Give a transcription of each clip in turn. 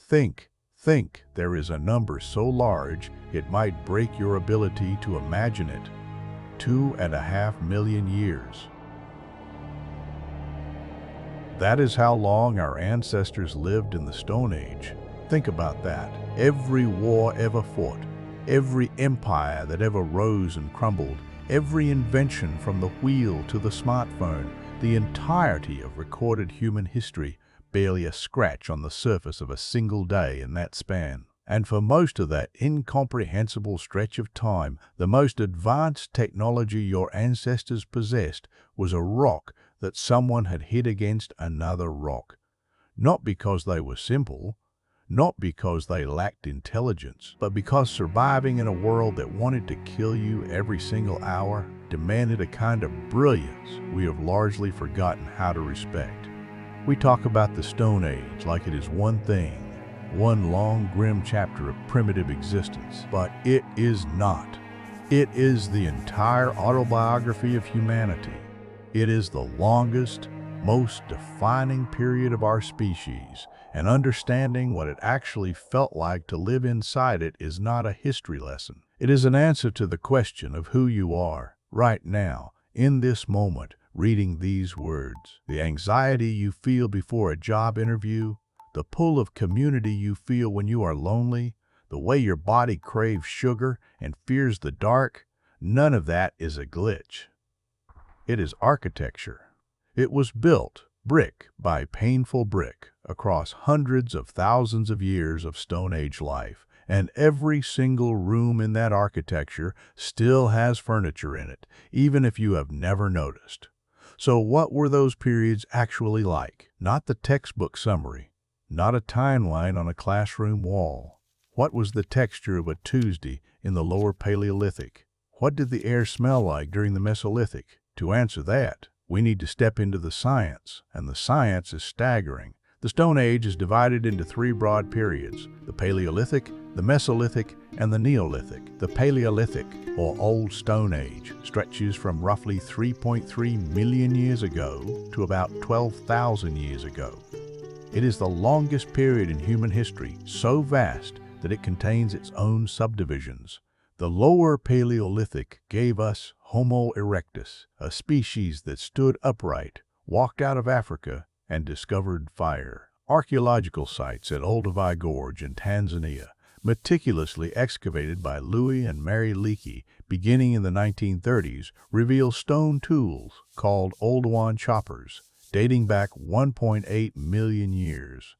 Think, there is a number so large it might break your ability to imagine it. 2.5 million years. That is how long our ancestors lived in the Stone Age. Think about that. Every war ever fought, every empire that ever rose and crumbled, every invention from the wheel to the smartphone, the entirety of recorded human history, barely a scratch on the surface of a single day in that span. And for most of that incomprehensible stretch of time, the most advanced technology your ancestors possessed was a rock that someone had hit against another rock. Not because they were simple, not because they lacked intelligence, but because surviving in a world that wanted to kill you every single hour demanded a kind of brilliance we have largely forgotten how to respect. We talk about the Stone Age like it is one thing, one long, grim chapter of primitive existence, but it is not. It is the entire autobiography of humanity. It is the longest, most defining period of our species, and understanding what it actually felt like to live inside it is not a history lesson. It is an answer to the question of who you are, right now, in this moment, reading these words. The anxiety you feel before a job interview, the pull of community you feel when you are lonely, the way your body craves sugar and fears the dark, none of that is a glitch. It is architecture. It was built, brick by painful brick, across hundreds of thousands of years of Stone Age life, and every single room in that architecture still has furniture in it, even if you have never noticed. So what were those periods actually like? Not the textbook summary, not a timeline on a classroom wall. What was the texture of a Tuesday in the lower Paleolithic? What did the air smell like during the Mesolithic? To answer that, we need to step into the science, and the science is staggering. The Stone Age is divided into three broad periods: the Paleolithic, the Mesolithic, and the Neolithic. The Paleolithic, or Old Stone Age, stretches from roughly 3.3 million years ago to about 12,000 years ago. It is the longest period in human history, so vast that it contains its own subdivisions. The lower Paleolithic gave us Homo erectus, a species that stood upright, walked out of Africa, and discovered fire. Archaeological sites at Olduvai Gorge in Tanzania, meticulously excavated by Louis and Mary Leakey beginning in the 1930s, reveal stone tools called Oldowan choppers, dating back 1.8 million years.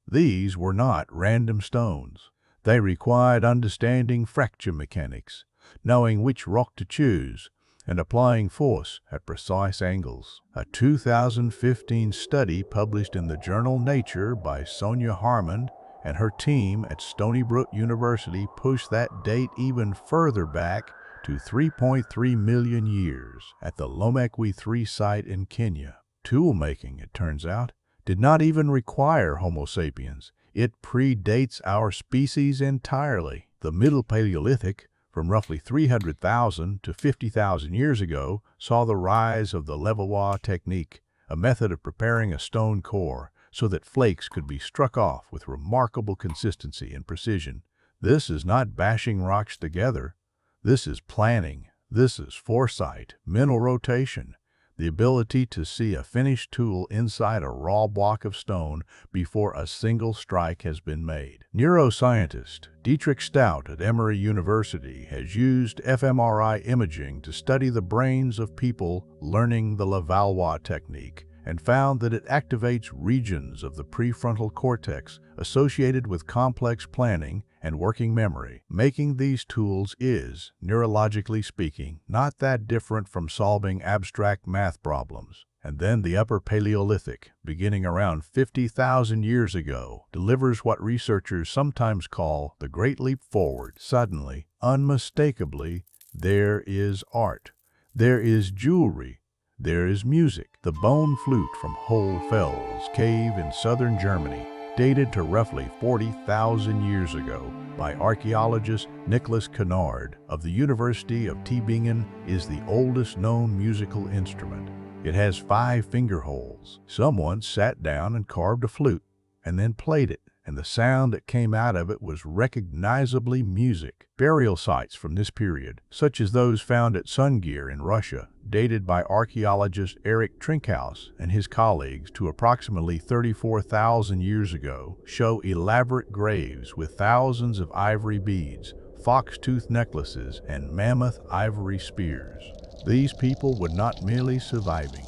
These were not random stones. They required understanding fracture mechanics, knowing which rock to choose, and applying force at precise angles. A 2015 study published in the journal Nature by Sonia Harmon and her team at Stony Brook University pushed that date even further back to 3.3 million years at the Lomekwi 3 site in Kenya. Toolmaking, it turns out, did not even require Homo sapiens. It predates our species entirely. The Middle Paleolithic, from roughly 300,000 to 50,000 years ago, saw the rise of the levallois technique, a method of preparing a stone core so that flakes could be struck off with remarkable consistency and precision. This is not bashing rocks together. This is planning. This is foresight, mental rotation, the ability to see a finished tool inside a raw block of stone before a single strike has been made. Neuroscientist Dietrich Stout at Emory University has used fMRI imaging to study the brains of people learning the Levallois technique and found that it activates regions of the prefrontal cortex associated with complex planning and working memory. Making these tools is, neurologically speaking, not that different from solving abstract math problems. And then the Upper Paleolithic, beginning around 50,000 years ago, delivers what researchers sometimes call the Great Leap Forward. Suddenly, unmistakably, there is art. There is jewelry. There is music. The bone flute from Hohlfels Cave in southern Germany, dated to roughly 40,000 years ago by archaeologist Nicholas Kennard of the University of Tübingen, is the oldest known musical instrument. It has 5 finger holes. Someone sat down and carved a flute, and then played it, and the sound that came out of it was recognizably music. Burial sites from this period, such as those found at Sungir in Russia, dated by archaeologist Erich Trinkhaus and his colleagues to approximately 34,000 years ago, show elaborate graves with thousands of ivory beads, fox-tooth necklaces, and mammoth ivory spears. These people were not merely surviving.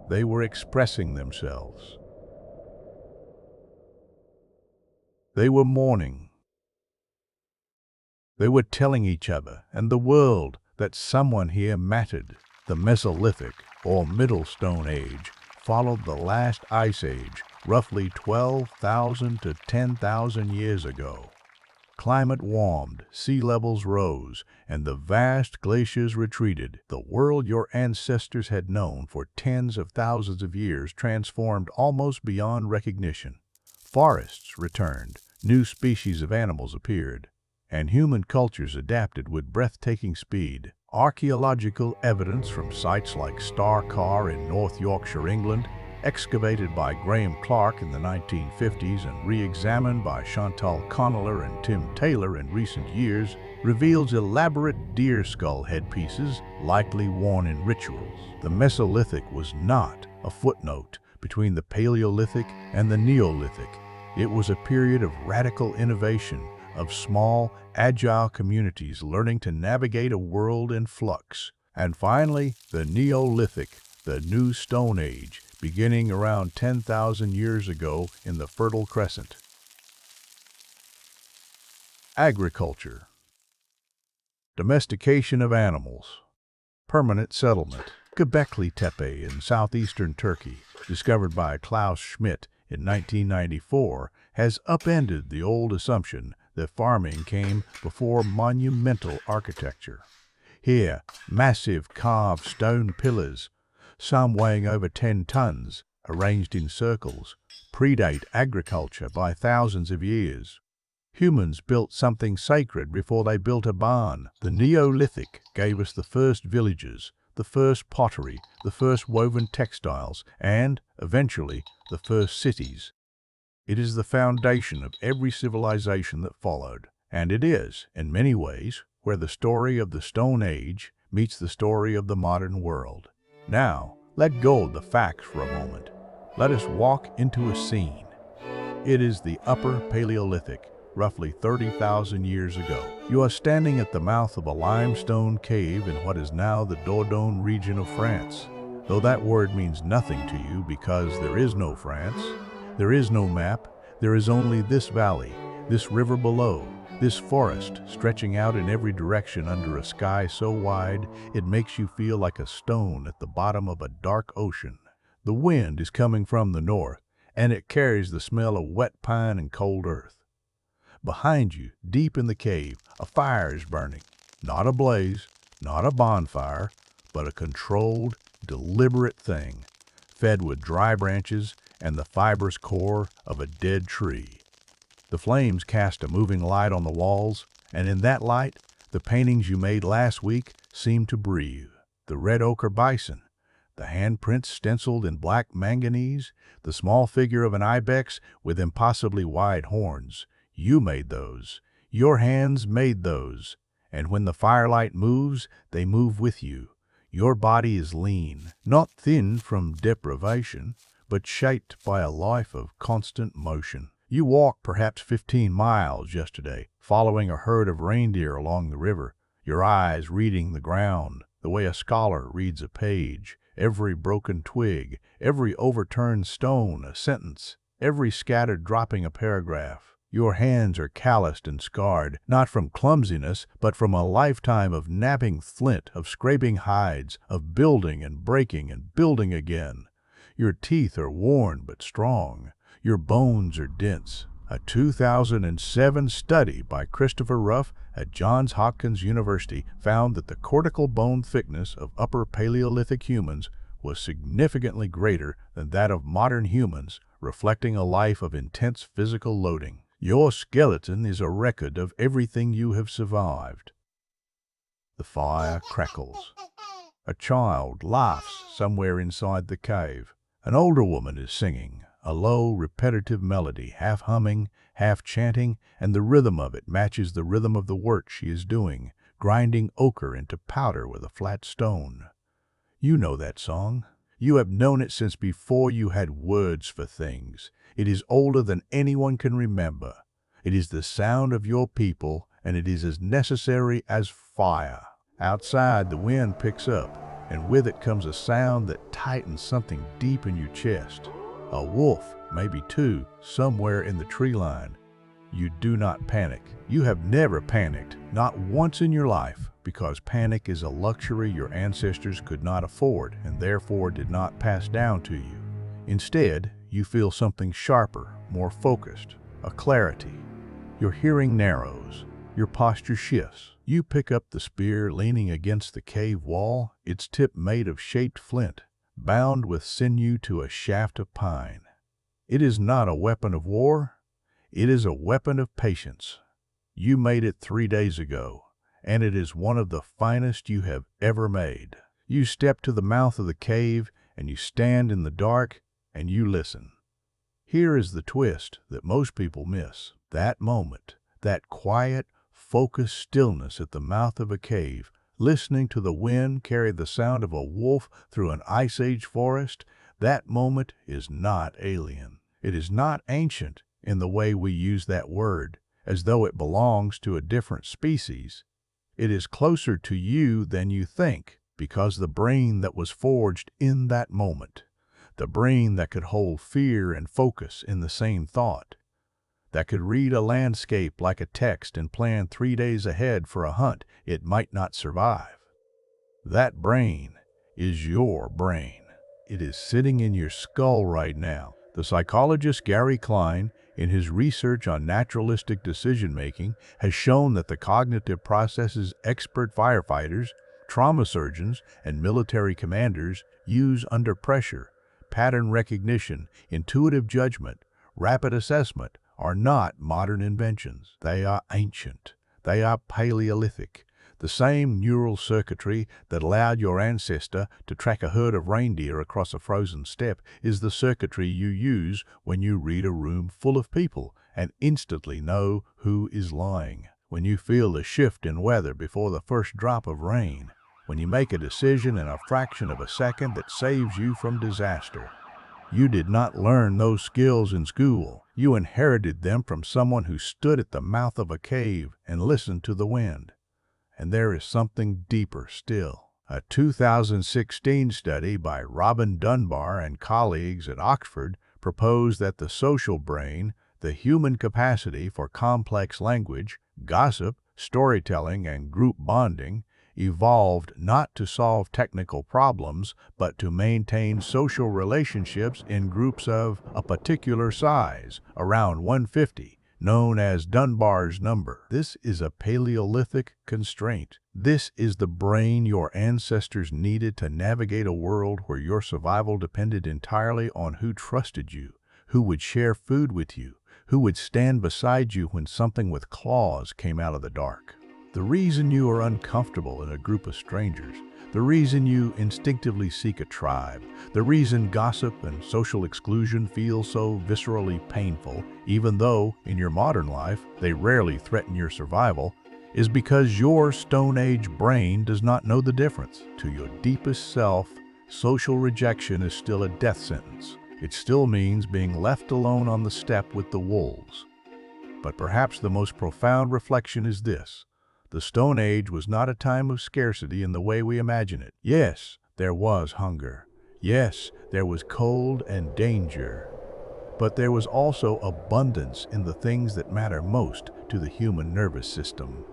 They were expressing themselves. They were mourning. They were telling each other and the world that someone here mattered. The Mesolithic, or Middle Stone Age, followed the last ice age, roughly 12,000 to 10,000 years ago. Climate warmed, sea levels rose, and the vast glaciers retreated. The world your ancestors had known for tens of thousands of years transformed almost beyond recognition. Forests returned, new species of animals appeared, and human cultures adapted with breathtaking speed. Archaeological evidence from sites like Star Carr in North Yorkshire, England, excavated by Graham Clark in the 1950s and re-examined by Chantal Connellar and Tim Taylor in recent years, reveals elaborate deer skull headpieces likely worn in rituals. The Mesolithic was not a footnote between the Paleolithic and the Neolithic. It was a period of radical innovation, of small, agile communities learning to navigate a world in flux. And finally, the Neolithic, the New Stone Age, beginning around 10,000 years ago in the Fertile Crescent. Agriculture. Domestication of animals. Permanent settlement. Göbekli Tepe in southeastern Turkey, discovered by Klaus Schmidt in 1994, has upended the old assumption that farming came before monumental architecture. Here, massive carved stone pillars, some weighing over 10 tons, arranged in circles, predate agriculture by thousands of years. Humans built something sacred before they built a barn. The Neolithic gave us the first villages, the first pottery, the first woven textiles, and, eventually, the first cities. It is the foundation of every civilization that followed, and it is, in many ways, where the story of the Stone Age meets the story of the modern world. Now, let go of the facts for a moment. Let us walk into a scene. It is the Upper Paleolithic, roughly 30,000 years ago. You are standing at the mouth of a limestone cave in what is now the Dordogne region of France. Though that word means nothing to you because there is no France, there is no map, there is only this valley, this river below, this forest stretching out in every direction under a sky so wide it makes you feel like a stone at the bottom of a dark ocean. The wind is coming from the north, and it carries the smell of wet pine and cold earth. Behind you, deep in the cave, a fire is burning. Not a blaze, not a bonfire, but a controlled, deliberate thing, fed with dry branches and the fibrous core of a dead tree. The flames cast a moving light on the walls, and in that light, the paintings you made last week seem to breathe. The red ochre bison, the handprints stenciled in black manganese, the small figure of an ibex with impossibly wide horns. You made those. Your hands made those. And when the firelight moves, they move with you. Your body is lean, not thin from deprivation, but shaped by a life of constant motion. You walked perhaps 15 miles yesterday, following a herd of reindeer along the river, your eyes reading the ground, the way a scholar reads a page, every broken twig, every overturned stone a sentence, every scattered dropping a paragraph. Your hands are calloused and scarred, not from clumsiness, but from a lifetime of napping flint, of scraping hides, of building and breaking and building again. Your teeth are worn but strong. Your bones are dense. A 2007 study by Christopher Ruff at Johns Hopkins University found that the cortical bone thickness of Upper Paleolithic humans was significantly greater than that of modern humans, reflecting a life of intense physical loading. Your skeleton is a record of everything you have survived. The fire crackles. A child laughs somewhere inside the cave. An older woman is singing. a low, repetitive melody, half humming, half chanting, and the rhythm of it matches the rhythm of the work she is doing, grinding ochre into powder with a flat stone. You know that song. You have known it since before you had words for things. It is older than anyone can remember. It is the sound of your people, and it is as necessary as fire. Outside, the wind picks up, and with it comes a sound that tightens something deep in your chest. A wolf, maybe two, somewhere in the tree line. You do not panic. You have never panicked, not once in your life, because panic is a luxury your ancestors could not afford and therefore did not pass down to you. Instead, you feel something sharper, more focused, a clarity. Your hearing narrows. Your posture shifts. You pick up the spear leaning against the cave wall, its tip made of shaped flint, bound with sinew to a shaft of pine. It is not a weapon of war. It is a weapon of patience. You made it 3 days ago, and it is one of the finest you have ever made. You step to the mouth of the cave, and you stand in the dark, and you listen. Here is the twist that most people miss. That moment, that quiet, focused stillness at the mouth of a cave, listening to the wind carry the sound of a wolf through an ice age forest, that moment is not alien. It is not ancient in the way we use that word, as though it belongs to a different species. It is closer to you than you think, because the brain that was forged in that moment, the brain that could hold fear and focus in the same thought, that could read a landscape like a text and plan 3 days ahead for a hunt it might not survive. That brain is your brain. It is sitting in your skull right now. The psychologist Gary Klein, in his research on naturalistic decision-making, has shown that the cognitive processes expert firefighters, trauma surgeons, and military commanders use under pressure, pattern recognition, intuitive judgment, rapid assessment, are not modern inventions. They are ancient. They are Paleolithic. The same neural circuitry that allowed your ancestor to track a herd of reindeer across a frozen steppe is the circuitry you use when you read a room full of people and instantly know who is lying. When you feel the shift in weather before the first drop of rain. When you make a decision in a fraction of a second that saves you from disaster. You did not learn those skills in school. You inherited them from someone who stood at the mouth of a cave and listened to the wind. And there is something deeper still. A 2016 study by Robin Dunbar and colleagues at Oxford proposed that the social brain, the human capacity for complex language, gossip, storytelling, and group bonding, evolved not to solve technical problems, but to maintain social relationships in groups of a particular size, around 150, known as Dunbar's number. This is a Paleolithic constraint. This is the brain your ancestors needed to navigate a world where your survival depended entirely on who trusted you, who would share food with you, who would stand beside you when something with claws came out of the dark. The reason you are uncomfortable in a group of strangers, the reason you instinctively seek a tribe, the reason gossip and social exclusion feel so viscerally painful, even though, in your modern life, they rarely threaten your survival, is because your Stone Age brain does not know the difference. To your deepest self, social rejection is still a death sentence. It still means being left alone on the steppe with the wolves. But perhaps the most profound reflection is this. The Stone Age was not a time of scarcity in the way we imagine it. Yes, there was hunger. Yes, there was cold and danger. But there was also abundance in the things that matter most to the human nervous system.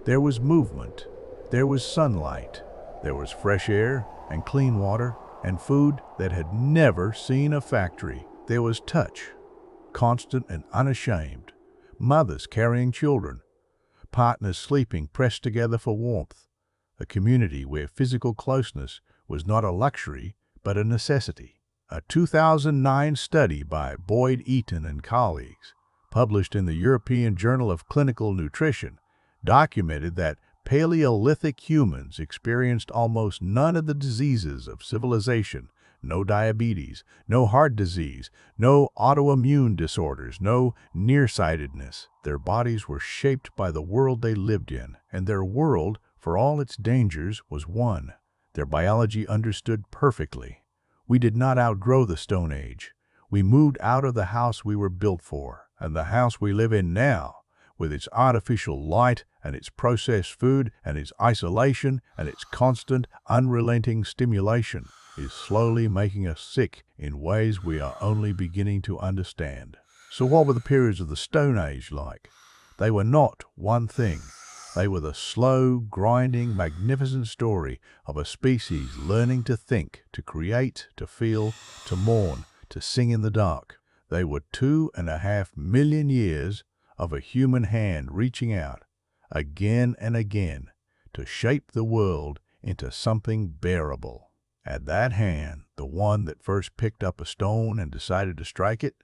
There was movement. There was sunlight. There was fresh air and clean water and food that had never seen a factory. There was touch, constant and unashamed. Mothers carrying children. Partners sleeping pressed together for warmth, a community where physical closeness was not a luxury but a necessity. A 2009 study by Boyd Eaton and colleagues, published in the European Journal of Clinical Nutrition, documented that Paleolithic humans experienced almost none of the diseases of civilization no diabetes, no heart disease, no autoimmune disorders, no nearsightedness. Their bodies were shaped by the world they lived in, and their world, for all its dangers, was one. Their biology understood perfectly. We did not outgrow the Stone Age. We moved out of the house we were built for, and the house we live in now, with its artificial light and its processed food and its isolation and its constant, unrelenting stimulation, is slowly making us sick in ways we are only beginning to understand. So what were the periods of the Stone Age like? They were not one thing. They were the slow, grinding, magnificent story of a species learning to think, to create, to feel, to mourn, to sing in the dark. They were 2.5 million years of a human hand reaching out, again and again, to shape the world into something bearable. And that hand, the one that first picked up a stone and decided to strike it,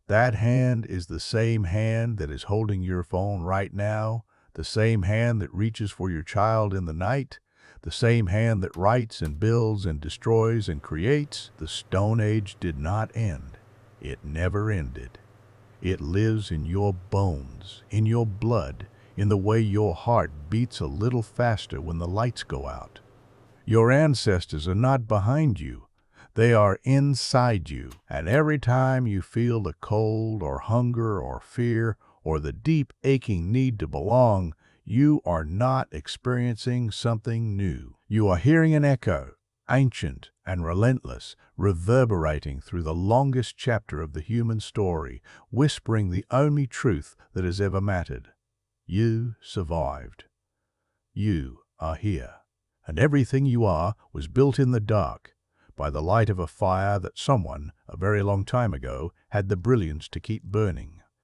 that hand is the same hand that is holding your phone right now, the same hand that reaches for your child in the night, the same hand that writes and builds and destroys and creates. The Stone Age did not end. It never ended. It lives in your bones, in your blood, in the way your heart beats a little faster when the lights go out. Your ancestors are not behind you. They are inside you, and every time you feel the cold or hunger or fear or the deep aching need to belong, you are not experiencing something new. You are hearing an echo, ancient and relentless, reverberating through the longest chapter of the human story, whispering the only truth that has ever mattered. You survived. You are here. And everything you are was built in the dark, by the light of a fire that someone, a very long time ago, had the brilliance to keep burning.